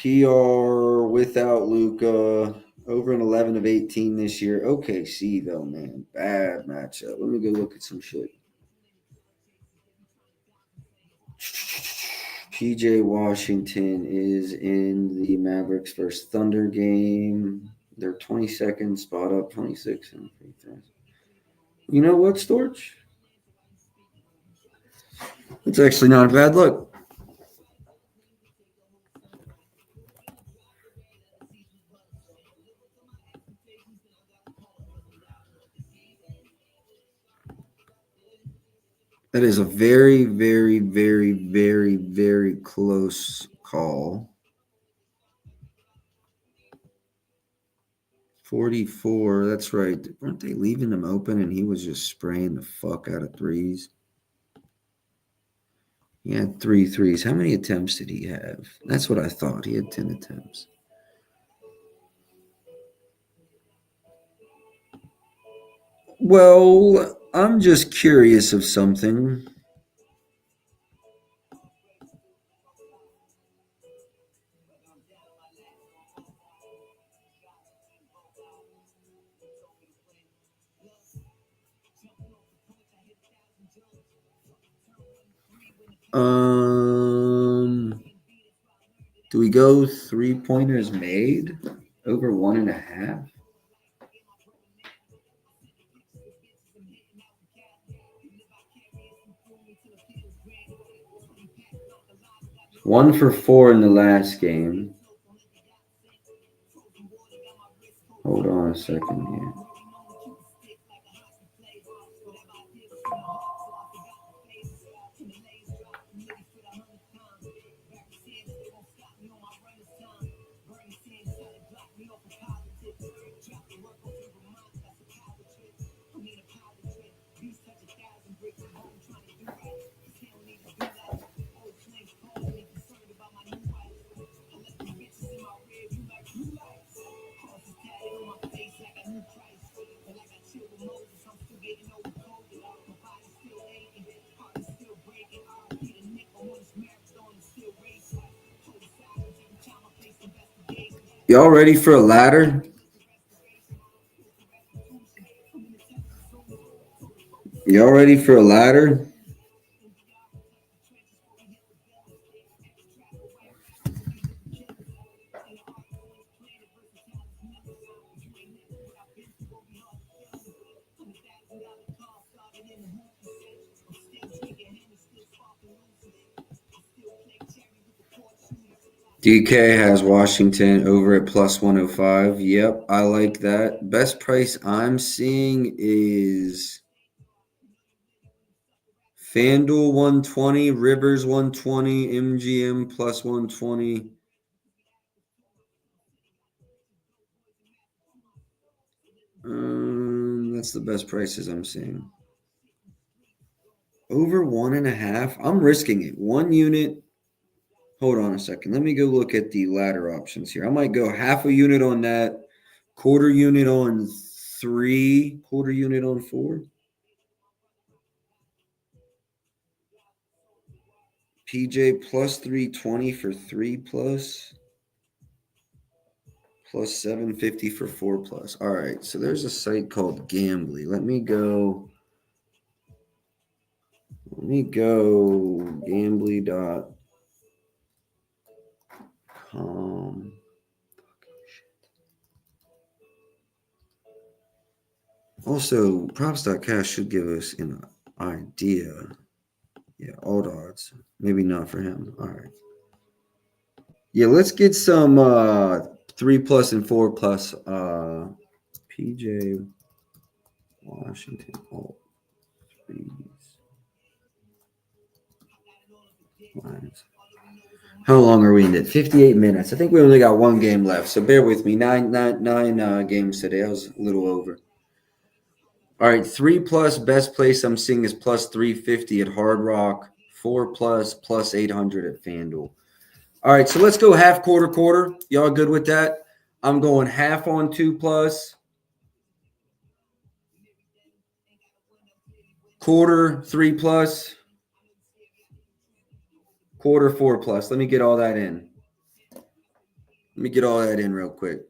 Speaker 1: PR without Luca over an 11 of 18 this year. OKC though, man, bad matchup. Let me go look at some shit. PJ Washington is in the Mavericks versus Thunder game. They're 22nd spot up, 26 and free throws. You know what, Storch? It's actually not a bad look. That is a very, very, very, very, very close call. 44, that's right. Weren't they leaving him open and he was just spraying the fuck out of threes? He had 3 threes. How many attempts did he have? That's what I thought. He had 10 attempts. Well, I'm just curious of something. Do we go 3-pointers made over 1.5? One for 4 in the last game. Hold on a second here. Y'all ready for a ladder? Y'all ready for a ladder? DK has Washington over at plus 105. Yep, I like that. Best price I'm seeing is FanDuel 120, Rivers 120, MGM plus 120. That's the best prices I'm seeing. Over 1.5. I'm risking it. 1 unit. Hold on a second. Let me go look at the ladder options here. I might go half a unit on that, quarter unit on 3, quarter unit on 4. PJ plus 320 for 3 plus. Plus 750 for 4 plus. All right. So there's a site called Gambly. Let me go gambly.com. Also, props.cash should give us an idea. Yeah, old odds. Maybe not for him. All right. Yeah, let's get some 3 plus and 4 plus. PJ Washington all threes. Lines. How long are we in it? 58 minutes. I think we only got one game left, so bear with me. Nine games today. I was a little over. All right, 3 plus best place I'm seeing is plus 350 at Hard Rock. 4 plus 800 at FanDuel. All right, so let's go half quarter. Y'all good with that? I'm going half on 2 plus, quarter 3 plus, quarter 4 plus. Let me get all that in. Let me get all that in real quick.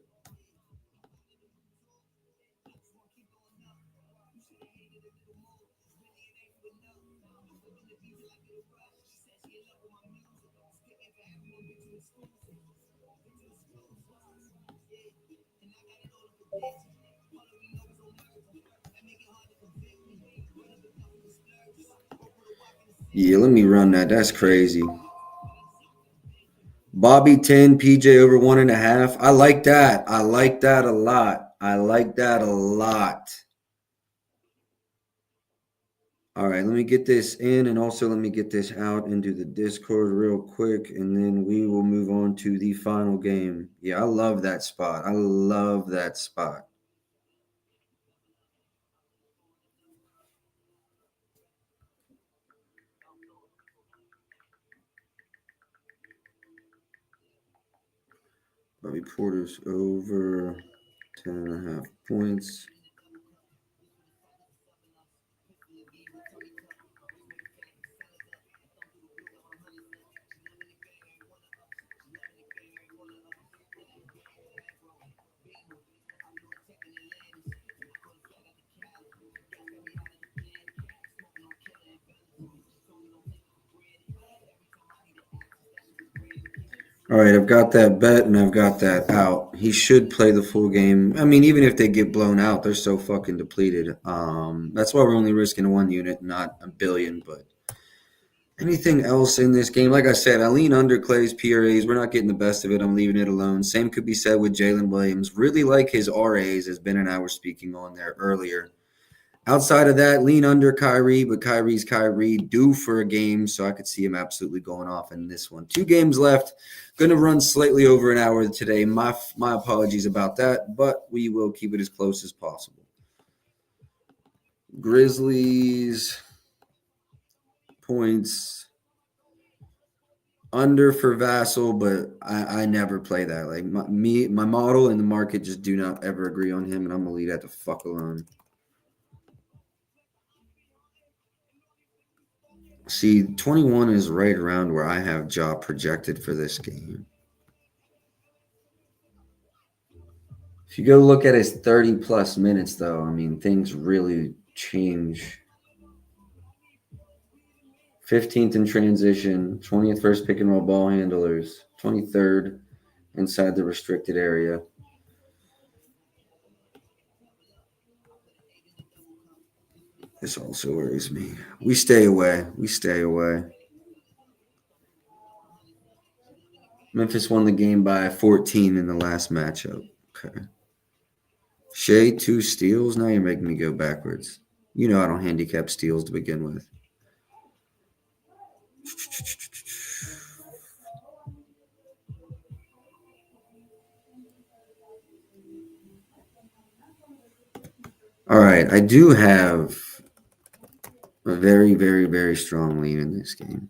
Speaker 1: Yeah, let me run that. That's crazy. Bobby 10, PJ over 1.5. I like that. I like that a lot. I like that a lot. All right, let me get this in and also let me get this out into the Discord real quick, and then we will move on to the final game. Yeah, I love that spot. I love that spot. Bobby Porter's over 10.5 points. All right, I've got that bet and I've got that out. He should play the full game. I mean, even if they get blown out, they're so fucking depleted. That's why we're only risking 1 unit, not a billion. But anything else in this game? Like I said, I lean under Clay's PRAs. We're not getting the best of it. I'm leaving it alone. Same could be said with Jalen Williams. Really like his RAs, as Ben and I were speaking on there earlier. Outside of that, lean under Kyrie, but Kyrie's Kyrie, due for a game, so I could see him absolutely going off in this one. 2 games left. Going to run slightly over an hour today. My apologies about that, but we will keep it as close as possible. Grizzlies points under for Vassal, but I never play that. Like my model and the market just do not ever agree on him, and I'm gonna leave that the fuck alone. See, 21 is right around where I have job projected for this game. If you go look at his 30 plus minutes, though, I mean, things really change. 15th in transition, 20th first pick and roll ball handlers, 23rd inside the restricted area. This also worries me. We stay away. Memphis won the game by 14 in the last matchup. Okay. Shea, 2 steals. Now you're making me go backwards. You know I don't handicap steals to begin with. All right, I do have a very, very, very strong lean in this game.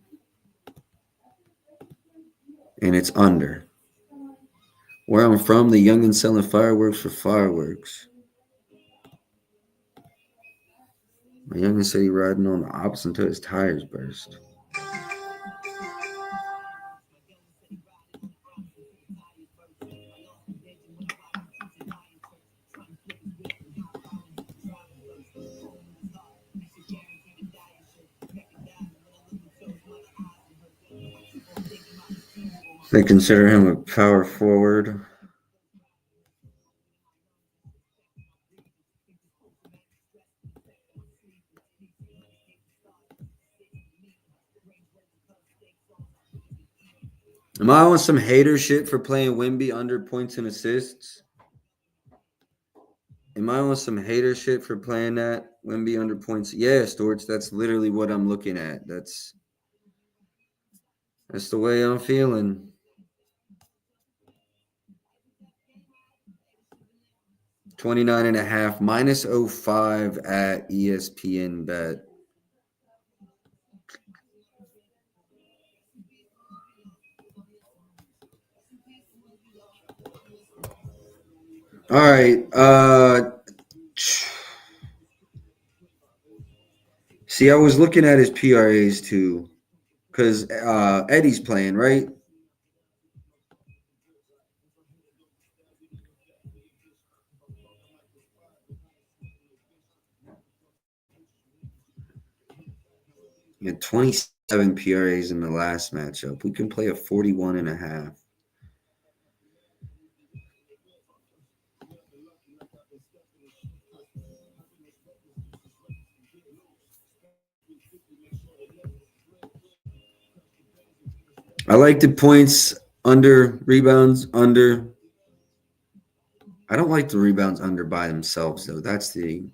Speaker 1: And it's under. Where I'm from, the youngins selling fireworks for fireworks. My youngin said he riding on the opposite until his tires burst. They consider him a power forward. Am I on some hater shit for playing Wemby under points and assists? Am I on some hater shit for playing that Wemby under points? Yeah, Storch, that's literally what I'm looking at. That's the way I'm feeling. $29.5 minus 05 at ESPN bet. All right. See, I was looking at his PRAs too, because Eddie's playing, right? He had 27 PRAs in the last matchup. We can play a 41.5. I like the points under, rebounds under. I don't like the rebounds under by themselves, though. That's the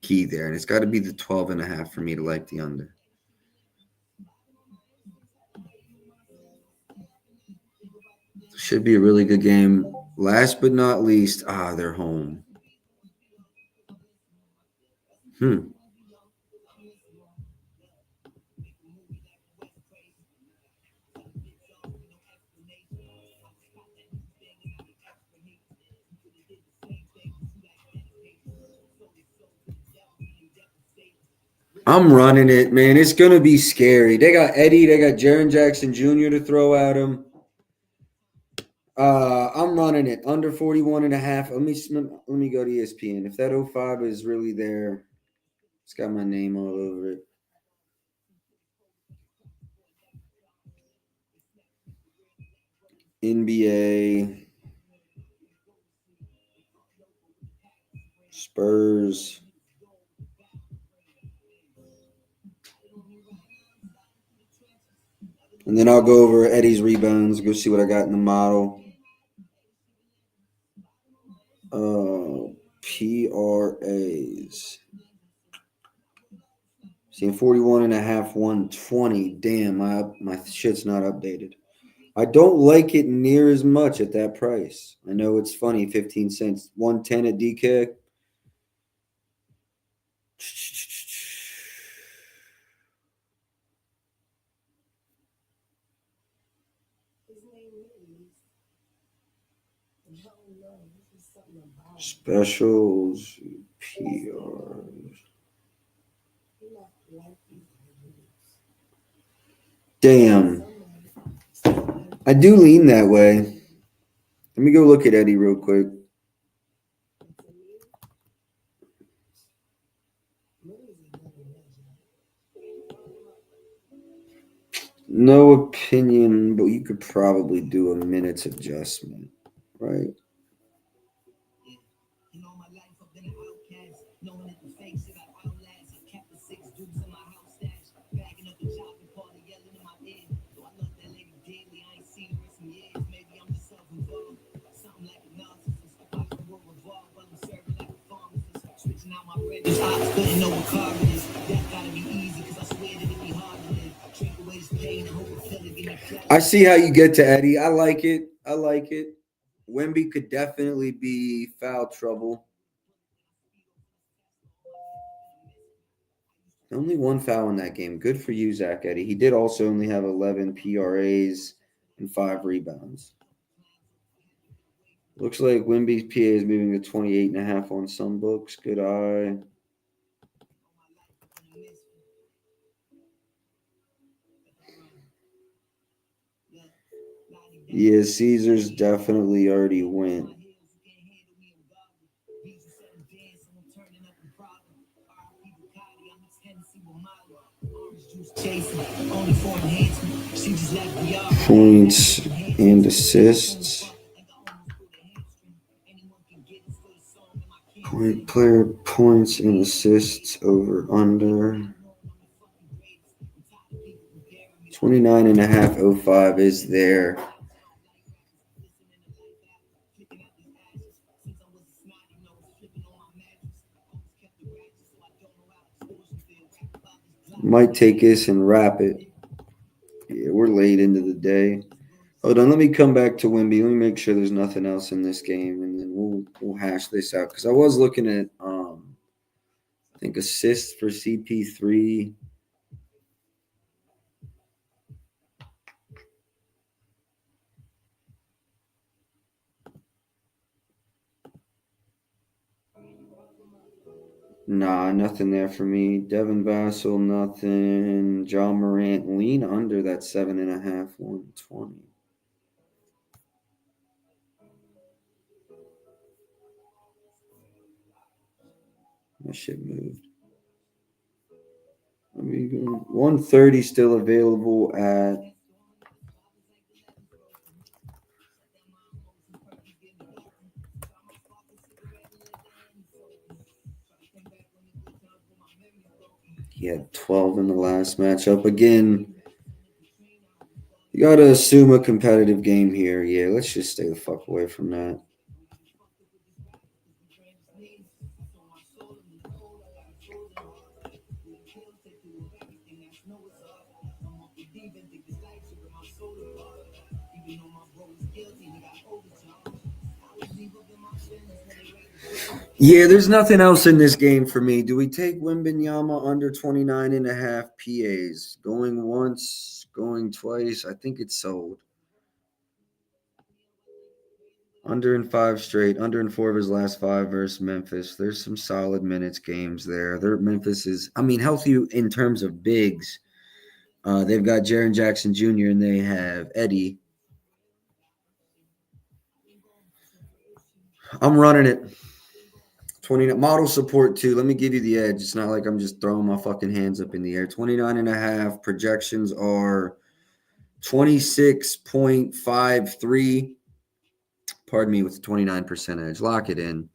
Speaker 1: key there. And it's got to be the 12.5 for me to like the under. Should be a really good game. Last but not least, they're home. I'm running it, man. It's going to be scary. They got Eddie. They got Jaren Jackson Jr. to throw at him. I'm running it under 41.5. Let me go to ESPN. If that 05 is really there, it's got my name all over it. NBA, Spurs. And then I'll go over Eddie's rebounds, go see what I got in the model. PRAs. Seeing 41.5, 120. Damn, my shit's not updated. I don't like it near as much at that price. I know it's funny, 15 cents, 110 at DK. Specials, PRs. Damn. I do lean that way. Let me go look at Eddie real quick. No opinion, but you could probably do a minutes adjustment, right? I see how you get to Eddie. I like it. Wemby could definitely be foul trouble. Only one foul in that game. Good for you, Zach Eddy. He did also only have 11 PRAs and 5 rebounds. Looks like Wimby's PA is moving to 28.5 on some books. Good eye. Yeah, Caesars definitely already went. Points and assists. Player points and assists over under. 29.505 is there. Might take this and wrap it. Yeah, we're late into the day. Hold on, let me come back to Wimby. Let me make sure there's nothing else in this game, and then we'll hash this out. Because I was looking at I think assists for CP3. Nah, nothing there for me. Devin Vassell, nothing. John Morant, lean under that 7.5, 120. That shit moved. I mean, 130 still available at. He had 12 in the last matchup. Again, you got to assume a competitive game here. Yeah, let's just stay the fuck away from that. Yeah, there's nothing else in this game for me. Do we take Wimbenyama under 29.5 PAs? Going once, going twice. I think it's sold. Under in 5 straight, under in 4 of his last 5 versus Memphis. There's some solid minutes games there. Memphis is, I mean, healthy in terms of bigs. They've got Jaren Jackson Jr. and they have Eddie. I'm running it. 20 model support too. Let me give you the edge. It's not like I'm just throwing my fucking hands up in the air. 29.5 projections are 26.53. Pardon me, with 29% edge. Lock it in.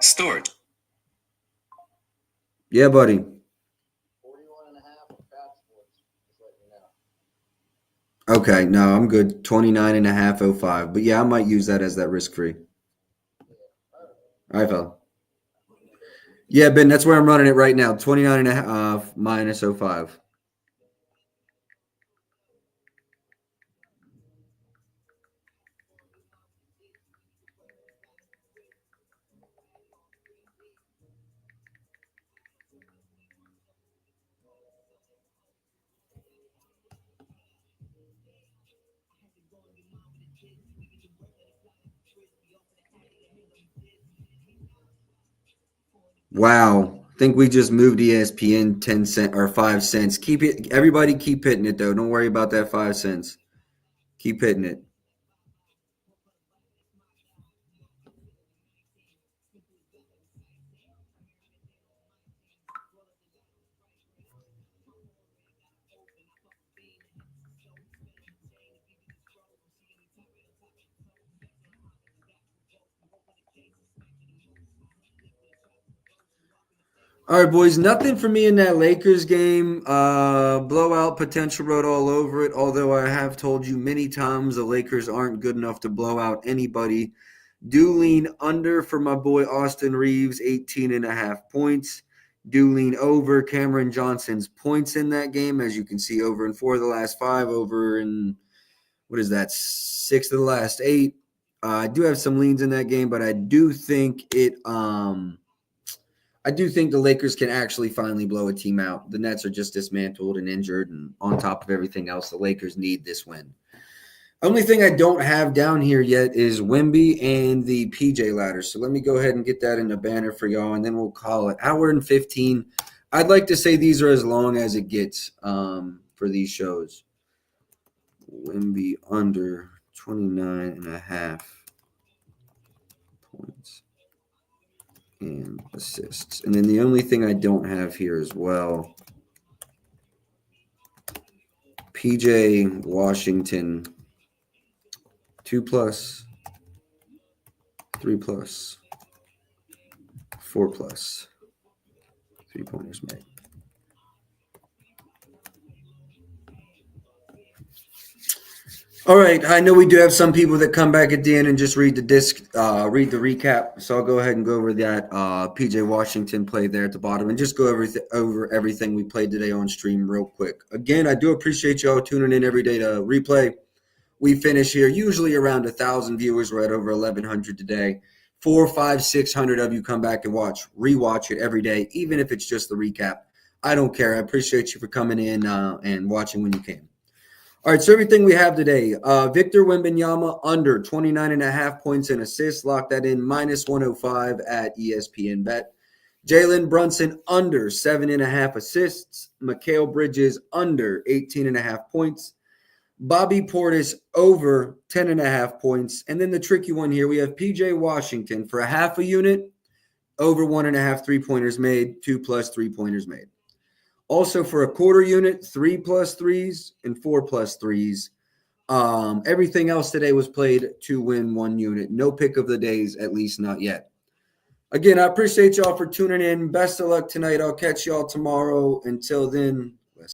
Speaker 1: Start. Yeah, buddy. Okay, no, I'm good. 29.505. But yeah, I might use that as that risk free. All right, fella. Yeah, Ben, that's where I'm running it right now. 29.5 minus 05. Wow. I think we just moved ESPN 10 cent or 5 cents. Keep it, everybody keep hitting it though. Don't worry about that 5 cents. Keep hitting it. All right, boys. Nothing for me in that Lakers game. Blowout potential wrote all over it. Although I have told you many times the Lakers aren't good enough to blow out anybody. Do lean under for my boy Austin Reeves, 18.5 points. Do lean over Cameron Johnson's points in that game. As you can see, over in 4 of the last 5, over in what is that? 6 of the last 8. I do have some leans in that game, but I do think the Lakers can actually finally blow a team out. The Nets are just dismantled and injured, and on top of everything else, the Lakers need this win. Only thing I don't have down here yet is Wemby and the PJ ladder. So let me go ahead and get that in the banner for y'all, and then we'll call it hour and 15. I'd like to say these are as long as it gets for these shows. Wemby under 29.5 points and assists. And then the only thing I don't have here as well, PJ Washington, 2+, 3+, 4+, 3-pointers made. All right, I know we do have some people that come back at the end and just read the recap. So I'll go ahead and go over that PJ Washington play there at the bottom and just go over everything we played today on stream real quick. Again, I do appreciate y'all tuning in every day to replay. We finish here usually around 1,000 viewers. We're at over 1,100 today. 400, 500, 600 of you come back and rewatch it every day, even if it's just the recap. I don't care. I appreciate you for coming in and watching when you can. All right, so everything we have today, Victor Wembanyama under 29.5 points and assists. Lock that in, -105 at ESPN Bet. Jalen Brunson under 7.5 assists. Mikal Bridges under 18.5 points. Bobby Portis over 10.5 points. And then the tricky one here, we have PJ Washington for a half a unit, over 1.5 3-pointers made, 2+ 3-pointers made. Also for a quarter unit, 3+ threes and 4+ threes. Everything else today was played to win 1 unit. No pick of the days, at least not yet. Again, I appreciate y'all for tuning in. Best of luck tonight. I'll catch y'all tomorrow. Until then,